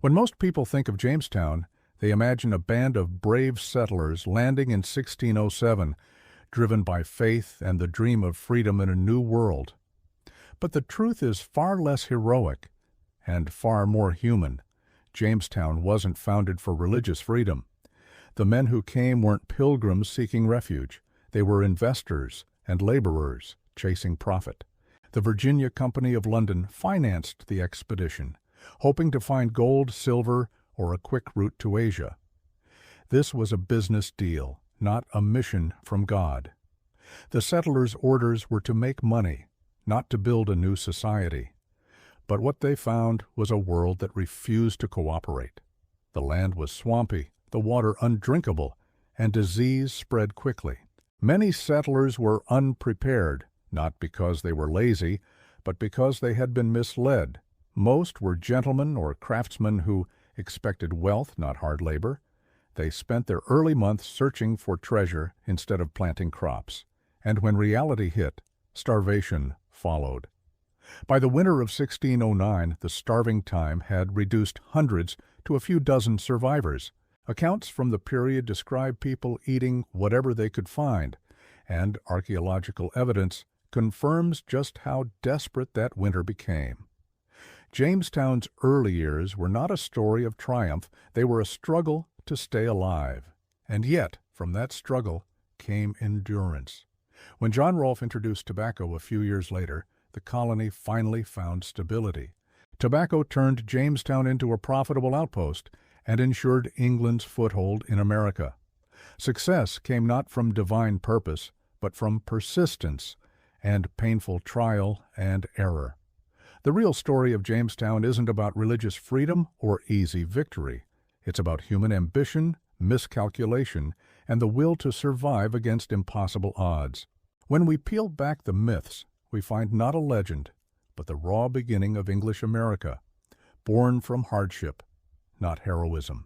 When most people think of Jamestown, they imagine a band of brave settlers landing in 1607, driven by faith and the dream of freedom in a new world. But the truth is far less heroic and far more human. Jamestown wasn't founded for religious freedom. The men who came weren't pilgrims seeking refuge. They were investors and laborers chasing profit. The Virginia Company of London financed the expedition, hoping to find gold, silver, or a quick route to Asia. This was a business deal, not a mission from God. The settlers' orders were to make money, not to build a new society. But what they found was a world that refused to cooperate. The land was swampy, the water undrinkable, and disease spread quickly. Many settlers were unprepared, not because they were lazy, but because they had been misled. Most were gentlemen or craftsmen who expected wealth, not hard labor. They spent their early months searching for treasure instead of planting crops. And when reality hit, starvation followed. By the winter of 1609, the starving time had reduced hundreds to a few dozen survivors. Accounts from the period describe people eating whatever they could find, and archaeological evidence confirms just how desperate that winter became. Jamestown's early years were not a story of triumph, they were a struggle to stay alive. And yet, from that struggle came endurance. When John Rolfe introduced tobacco a few years later, the colony finally found stability. Tobacco turned Jamestown into a profitable outpost and ensured England's foothold in America. Success came not from divine purpose, but from persistence and painful trial and error. The real story of Jamestown isn't about religious freedom or easy victory. It's about human ambition, miscalculation, and the will to survive against impossible odds. When we peel back the myths, we find not a legend, but the raw beginning of English America, born from hardship, not heroism.